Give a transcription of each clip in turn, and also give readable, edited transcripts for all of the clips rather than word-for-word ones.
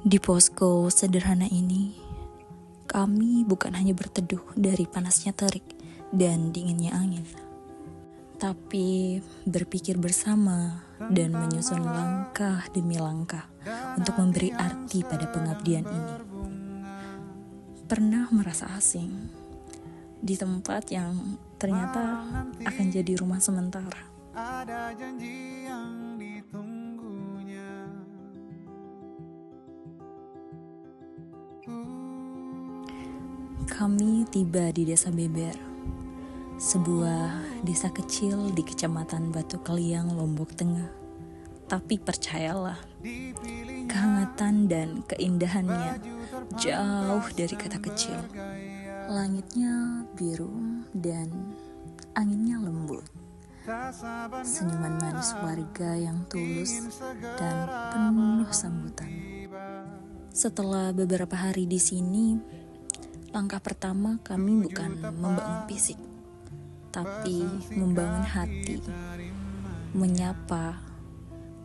Di posko sederhana ini, kami bukan hanya berteduh dari panasnya terik dan dinginnya angin, tapi berpikir bersama dan menyusun langkah demi langkah untuk memberi arti pada pengabdian ini. Pernah merasa asing di tempat yang ternyata akan jadi rumah sementara. Ada janji yang ditunggunya. Kami tiba di Desa Beber, sebuah desa kecil di Kecamatan Batu Keliang, Lombok Tengah. Tapi percayalah, kehangatan dan keindahannya jauh dari kata kecil. Langitnya biru dan anginnya lembut. Senyuman manis warga yang tulus dan penuh sambutan. Setelah beberapa hari di sini, langkah pertama kami bukan membangun fisik, tapi membangun hati, menyapa,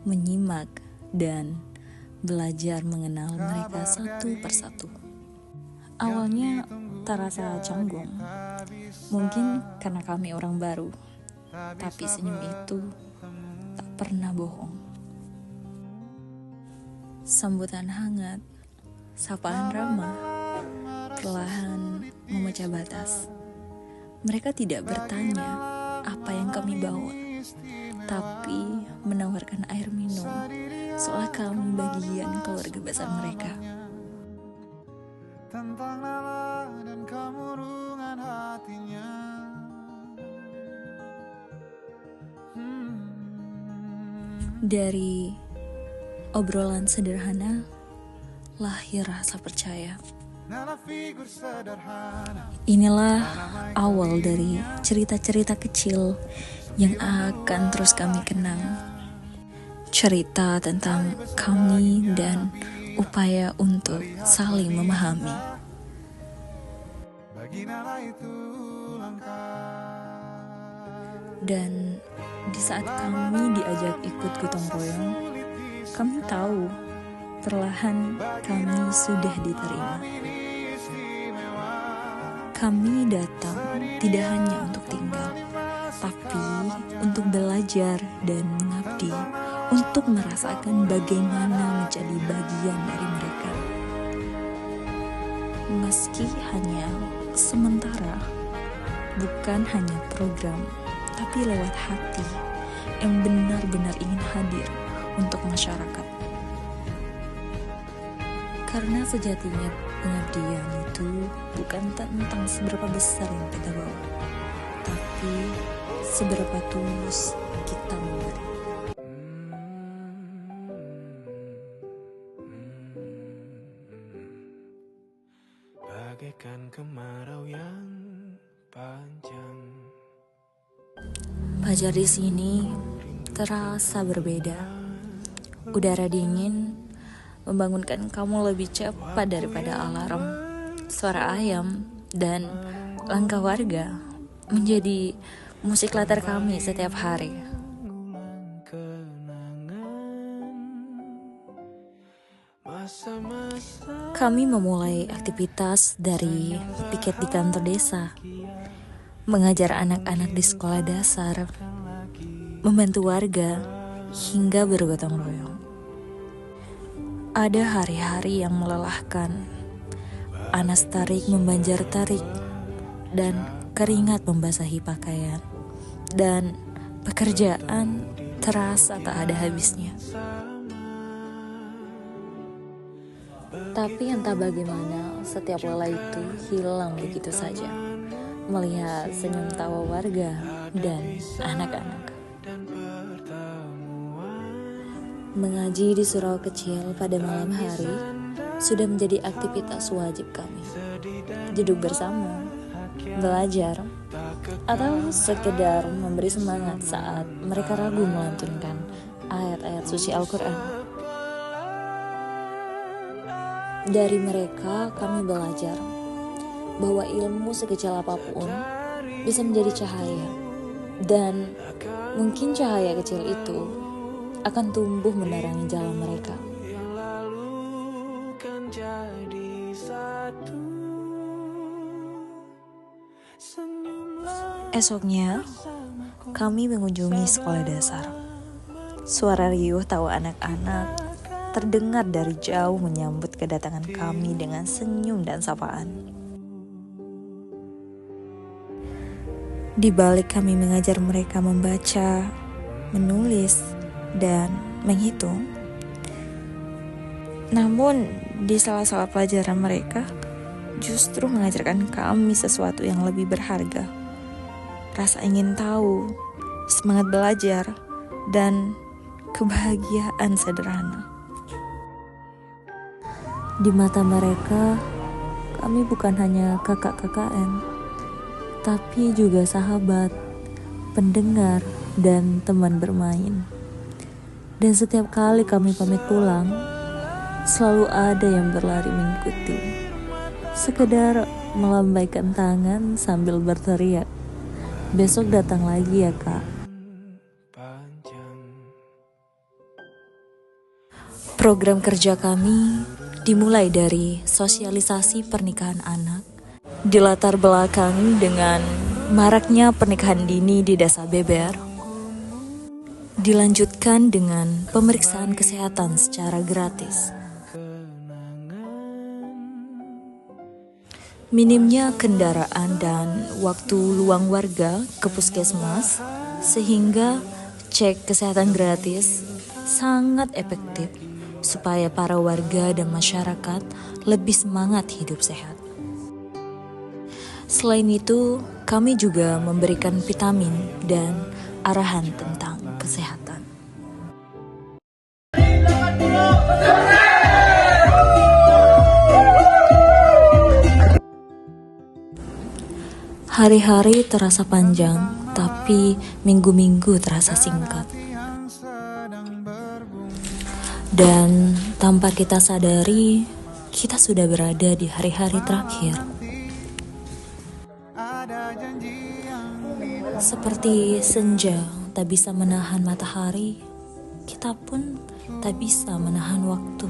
menyimak, dan belajar mengenal mereka satu persatu. Awalnya terasa canggung, mungkin karena kami orang baru, tapi senyum itu tak pernah bohong. Sambutan hangat, sapaan ramah, perlahan memecah batas. Mereka tidak bertanya apa yang kami bawa, tapi menawarkan air minum, seolah kami bagian keluarga besar mereka. Tentang nama dan kemurungan hatinya. Dari obrolan sederhana, lahir rasa percaya. Inilah awal dari cerita-cerita kecil yang akan terus kami kenang. Cerita tentang kami dan upaya untuk saling memahami. Dan di saat kami diajak ikut gotong royong, kami tahu perlahan kami sudah diterima. Kami datang tidak hanya untuk tinggal, tapi untuk belajar dan mengabdi, untuk merasakan bagaimana menjadi bagian dari mereka. Meski hanya sementara, bukan hanya program, tapi lewat hati yang benar-benar ingin hadir untuk masyarakat. Karena sejatinya pengabdian itu bukan tentang seberapa besar yang kita bawa, tapi seberapa tulus kita memberi. Bagaikan kemarau yang panjang. Fajar di sini terasa berbeda. Udara dingin membangunkan kamu lebih cepat daripada alarm. Suara ayam dan langkah warga menjadi musik latar kami setiap hari. Kami memulai aktivitas dari piket di kantor desa, mengajar anak-anak di sekolah dasar, membantu warga, hingga bergotong royong. Ada hari-hari yang melelahkan, panas tarik membanjar tarik, dan keringat membasahi pakaian, dan pekerjaan terasa tak ada habisnya. Tapi entah bagaimana, setiap lelah itu hilang begitu saja, melihat senyum tawa warga dan anak-anak. Mengaji di surau kecil pada malam hari sudah menjadi aktivitas wajib kami. Duduk bersama, belajar, atau sekedar memberi semangat saat mereka ragu melantunkan ayat-ayat suci Al-Quran. Dari mereka kami belajar bahwa ilmu sekecil apapun bisa menjadi cahaya, dan mungkin cahaya kecil itu akan tumbuh menerangi jalan mereka. Esoknya, kami mengunjungi sekolah dasar. Suara riuh tawa anak-anak terdengar dari jauh menyambut kedatangan kami dengan senyum dan sapaan. Di balik kami mengajar mereka membaca, menulis, dan menghitung. Namun, di salah-salah pelajaran mereka justru mengajarkan kami sesuatu yang lebih berharga. Rasa ingin tahu, semangat belajar, dan kebahagiaan sederhana. Di mata mereka, kami bukan hanya kakak KKN, tapi juga sahabat, pendengar, dan teman bermain. Dan setiap kali kami pamit pulang, selalu ada yang berlari mengikuti, sekedar melambaikan tangan sambil berteriak, "Besok datang lagi ya kak." Program kerja kami dimulai dari sosialisasi pernikahan anak, dilatar belakangi dengan maraknya pernikahan dini di desa Beber, dilanjutkan dengan pemeriksaan kesehatan secara gratis. Minimnya kendaraan dan waktu luang warga ke puskesmas, sehingga cek kesehatan gratis sangat efektif supaya para warga dan masyarakat lebih semangat hidup sehat. Selain itu, kami juga memberikan vitamin dan arahan tentang kesehatan. Hari-hari terasa panjang, tapi minggu-minggu terasa singkat. Dan tanpa kita sadari, kita sudah berada di hari-hari terakhir. Seperti senja tak bisa menahan matahari, kita pun tak bisa menahan waktu.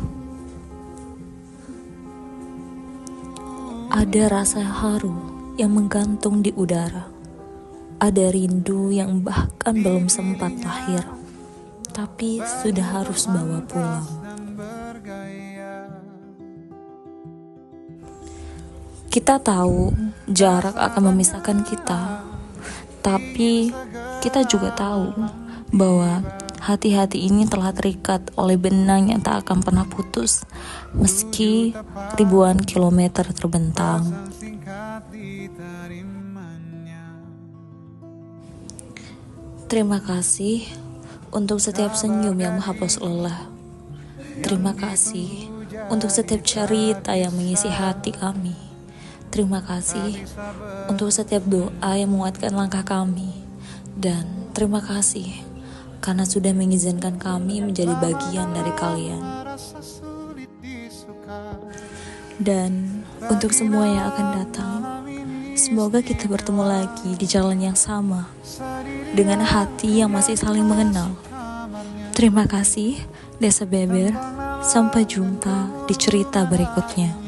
Ada rasa haru yang menggantung di udara. Ada rindu yang bahkan belum sempat lahir, tapi sudah harus bawa pulang. Kita tahu jarak akan memisahkan kita, tapi kita juga tahu bahwa hati-hati ini telah terikat oleh benang yang tak akan pernah putus, meski ribuan kilometer terbentang. Terima kasih untuk setiap senyum yang menghapus lelah. Terima kasih untuk setiap cerita yang mengisi hati kami. Terima kasih untuk setiap doa yang menguatkan langkah kami. Dan terima kasih karena sudah mengizinkan kami menjadi bagian dari kalian. Dan untuk semua yang akan datang, semoga kita bertemu lagi di jalan yang sama, dengan hati yang masih saling mengenal. Terima kasih, Desa Beber. Sampai jumpa di cerita berikutnya.